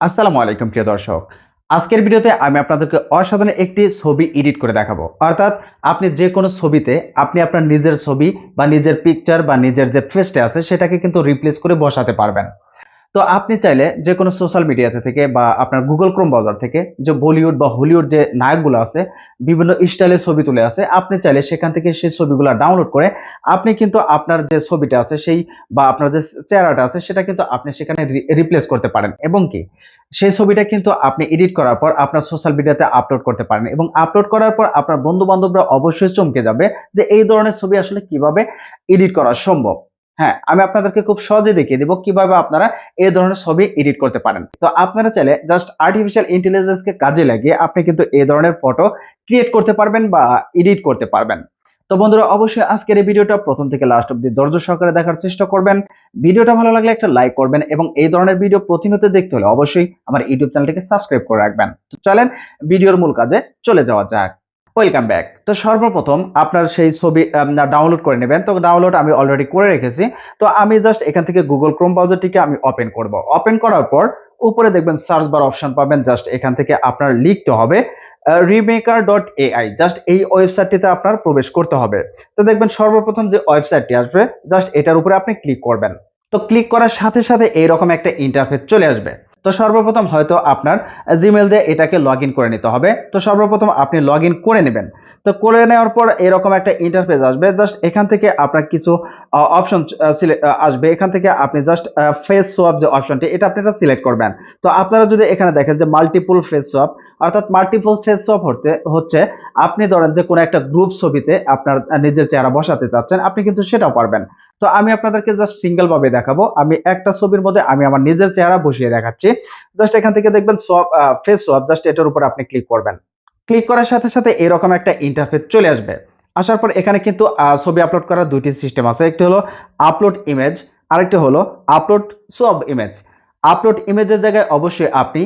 আসসালামু আলাইকুম প্রিয় দর্শক। আজকের ভিডিওতে আমি আপনাদেরকে অসাধারণ একটি ছবি এডিট করে দেখাবো। অর্থাৎ আপনি যে কোনো ছবিতে আপনি আপনার নিজের ছবি বা নিজের পিকচার বা নিজের যে ফেসটা আছে সেটাকে কিন্তু রিপ্লেস করে বসাতে পারবেন। তো আপনি চাইলে যে কোনো সোশ্যাল মিডিয়াতে থেকে বা আপনার গুগল ক্রোম ব্রাউজার থেকে যে বলিউড বা হলিউড যে নায়কগুলো আছে বিভিন্ন স্টাইলের ছবি তুলে আছে, আপনি চাইলে সেখান থেকে সেই ছবিগুলো ডাউনলোড করে আপনি কিন্তু আপনার যে ছবিটা আছে সেই বা আপনার যে চেহারাটা আছে সেটা কিন্তু আপনি সেখানে রিপ্লেস করতে পারেন এবং কি সেই ছবিটা কিন্তু আপনি এডিট করার পর আপনার সোশ্যাল মিডিয়াতে আপলোড করতে পারেন এবং আপলোড করার পর আপনার বন্ধু বান্ধবরা অবশ্যই চমকে যাবে যে এই ধরনের ছবি আসলে কিভাবে এডিট করা সম্ভব। হ্যাঁ, আমি আপনাদেরকে খুব সহজে দেখিয়ে দিব কিভাবে আপনারা এই ধরনের ছবি এডিট করতে পারেন। তো আপনারা চাইলে জাস্ট আর্টিফিশিয়াল ইন্টেলিজেন্স কে কাজে লাগিয়ে আপনি কিন্তু এই ধরনের ফটো ক্রিয়েট করতে পারবেন বা এডিট করতে পারবেন। তো বন্ধুরা, অবশ্যই আজকের এই ভিডিওটা প্রথম থেকে লাস্ট অব্দি ধৈর্য সহকারে দেখার চেষ্টা করবেন। ভিডিওটা ভালো লাগলে একটা লাইক করবেন এবং এই ধরনের ভিডিও প্রতিনিয়ত দেখতে হলে অবশ্যই আমার ইউটিউব চ্যানেলটিকে সাবস্ক্রাইব করে রাখবেন। তো চলেন ভিডিওর মূল কাজে চলে যাওয়া যাক। Welcome back. তো সর্বপ্রথম আপনার সেই ছবি ডাউনলোড করে নেবেন। তো ডাউনলোড আমি অলরেডি করে রেখেছি। তো আমি জাস্ট এখান থেকে গুগল ক্রোম ব্রাউজারটিকে আমি ওপেন করব। ওপেন করার পর উপরে দেখবেন সার্চ বার অপশন পাবেন। জাস্ট এখান থেকে আপনার লিখতে হবে Remaker.ai। জাস্ট এই ওয়েবসাইটটিতে আপনার প্রবেশ করতে হবে। তো দেখবেন সর্বপ্রথম যে ওয়েবসাইটটি আসবে জাস্ট এটার উপরে আপনি ক্লিক করবেন। তো ক্লিক করার সাথে সাথে এইরকম একটা ইন্টারফেস চলে আসবে। তো সর্বপ্রথম হয়তো আপনার জিমেল দিয়ে এটাকে লগ ইন করে নিতে হবে। তো সর্বপ্রথম আপনি লগ ইন করে নেবেন। তো করে নেওয়ার পর এরকম একটা ইন্টারফেস আসবে। জাস্ট এখান থেকে আপনার কিছু অপশন আসবে। এখান থেকে আপনি জাস্ট ফেস সোয়াপ যে অপশনটি এটা আপনি সিলেক্ট করবেন। তো আপনারা যদি এখানে দেখেন যে মাল্টিপল ফেস সোয়াপ, অর্থাৎ মাল্টিপল ফেস সোয়াপ হচ্ছে আপনি ধরেন যে কোনো একটা গ্রুপ ছবিতে আপনার নিজের চেহারা বসাতে চাচ্ছেন, আপনি কিন্তু সেটাও পারবেন। তো আমি আপনাদেরকে জাস্ট সিঙ্গেল ভাবে দেখাবো। আমি একটা ছবির মধ্যে আমি আমার নিজের চেহারা বসিয়ে দেখাচ্ছি। জাস্ট এখান থেকে দেখবেন সোয়াপ, ফেস সোয়াপ, জাস্ট এটার উপর আপনি ক্লিক করবেন। ক্লিক করার সাথে সাথে এরকম একটা ইন্টারফেস চলে আসবে। আসার পর এখানে কিন্তু ছবি আপলোড করার দুইটি সিস্টেম আছে। একটি হলো আপলোড ইমেজ, আরেকটি হলো আপলোড সোয়াপ ইমেজ। আপলোড ইমেজের জায়গায় অবশ্যই আপনি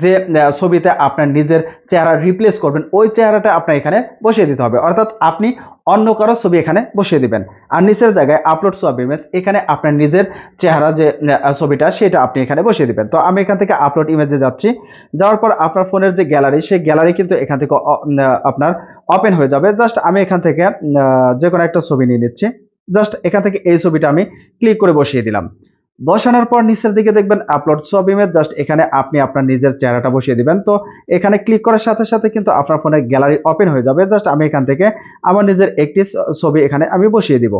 যে ছবিতে আপনার নিজের চেহারা রিপ্লেস করবেন ওই চেহারাটা আপনার এখানে বসিয়ে দিতে হবে। অর্থাৎ আপনি অন্য কারো ছবি এখানে বসিয়ে দিবেন। আর নিচের জায়গায় আপলোড সোয়াপ ইমেজ, এখানে আপনার নিজের চেহারা যে ছবিটা সেটা আপনি এখানে বসিয়ে দিবেন। তো আমি এখান থেকে আপলোড ইমেজে যাচ্ছি। যাওয়ার পর আপনার ফোনের যে গ্যালারি সেই গ্যালারি কিন্তু এখান থেকে আপনার ওপেন হয়ে যাবে। জাস্ট আমি এখান থেকে যে কোনো একটা ছবি নিয়ে নিচ্ছি। জাস্ট এখান থেকে এই ছবিটা আমি ক্লিক করে বসিয়ে দিলাম। বসানোর পর নিচের দিকে দেখবেন আপলোড ছবি ইমেজ, জাস্ট এখানে আপনি আপনার নিজের চেহারাটা বসিয়ে দিবেন। তো এখানে ক্লিক করার সাথে সাথে কিন্তু আপনার ফোনের গ্যালারি ওপেন হয়ে যাবে। জাস্ট আমি এখান থেকে আমার নিজের একটি ছবি এখানে আমি বসিয়ে দিব।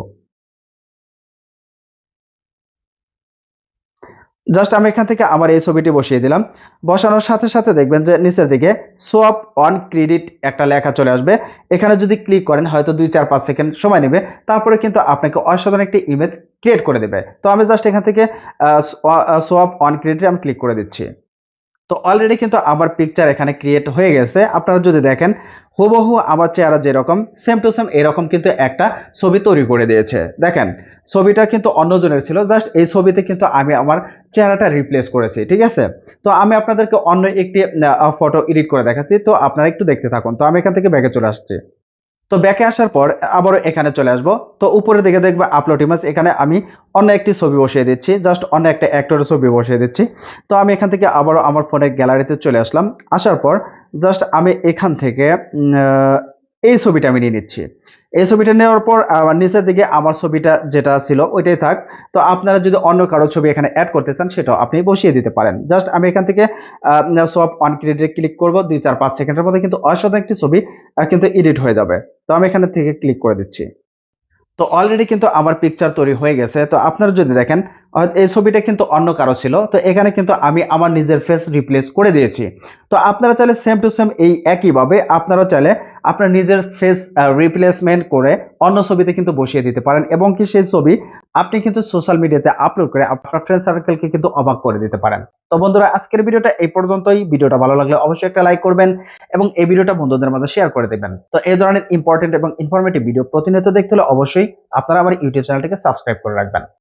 জাস্ট আমি এখান থেকে আমার এই ছবিটি বসিয়ে দিলাম। বসানোর সাথে সাথে দেখবেন যে নিচের দিকে সোয়াপ অন ক্রেডিট একটা লেখা চলে আসবে। এখানে যদি ক্লিক করেন হয়তো ২-৪-৫ সেকেন্ড সময় নেবে। তারপরে কিন্তু আপনাকে অসাধারণ একটি ইমেজ ক্রিয়েট করে দেবে। তো আমি জাস্ট এখান থেকে সোয়াপ অন ক্রেডিট আমি ক্লিক করে দিচ্ছি। তো অলরেডি কিন্তু আমার পিকচার এখানে ক্রিয়েট হয়ে গেছে। আপনারা যদি দেখেন হুবহু আমার চেহারা যেরকম সেম টু সেম এরকম কিন্তু একটা ছবি তৈরি করে দিয়েছে। দেখেন ছবিটা কিন্তু অন্যজনের ছিল, জাস্ট এই ছবিতে কিন্তু আমি আমার চেহারাটা রিপ্লেস করেছি। ঠিক আছে? তো আমি আপনাদেরকে অন্য একটি ফটো এডিট করে দেখাচ্ছি। তো আপনারা একটু দেখতে থাকুন। তো আমি এখান থেকে ব্যাকে চলে আসছি। তো ব্যাকে আসার পর আবারও এখানে চলে আসবো। তো উপরের দিকে দেখবে আপলোড ইমেজ, এখানে আমি অন্য একটি ছবি বসিয়ে দিচ্ছি। জাস্ট অন্য একটা অ্যাক্টরের ছবি বসিয়ে দিচ্ছি। তো আমি এখান থেকে আবারও আমার ফোনের গ্যালারিতে চলে আসলাম। আসার পর জাস্ট আমি এখান থেকে এই ছবিটা আমি নিয়ে নিচ্ছি। এই ছবিটা নেওয়ার পর আমার নিচের দিকে আমার ছবিটা যেটা ছিল ওইটাই থাক। তো আপনারা যদি অন্য কারো ছবি এখানে অ্যাড করতে চান সেটাও আপনি বসিয়ে দিতে পারেন। জাস্ট আমি এখান থেকে সব অন ক্রেডিটে ক্লিক করব। ২-৪-৫ সেকেন্ডের মধ্যে কিন্তু অসাধারণ একটি ছবি কিন্তু এডিট হয়ে যাবে। তো আমি এখানে থেকে ক্লিক করে দিচ্ছি। তো অলরেডি কিন্তু আমার পিকচার তৈরি হয়ে গেছে। তো আপনারা যদি দেখেন এই ছবিটা কিন্তু অন্য কারো ছিল। তো এখানে কিন্তু আমি আমার নিজের ফেস রিপ্লেস করে দিয়েছি। তো আপনারা চাইলে সেম টু সেম এই একইভাবে আপনারা চাইলে আপনার নিজের ফেস রিপ্লেসমেন্ট করে অন্য ছবিতে কিন্তু বসিয়ে দিতে পারেন এবং কি সেই ছবি আপনি কিন্তু সোশ্যাল মিডিয়াতে আপলোড করে আপনার ফ্রেন্ড সার্কেলকে কিন্তু অবাক করে দিতে পারেন। তো বন্ধুরা, আজকের ভিডিওটা এই পর্যন্তই। ভিডিওটা ভালো লাগলে অবশ্যই একটা লাইক করবেন এবং এই ভিডিওটা বন্ধুদের মাঝে শেয়ার করে দেবেন। তো এই ধরনের ইম্পর্টেন্ট এবং ইনফরমেটিভ ভিডিও প্রতিনিয়ত দেখতে হলে অবশ্যই আপনারা আমার ইউটিউব চ্যানেলটিকে সাবস্ক্রাইব করে রাখবেন।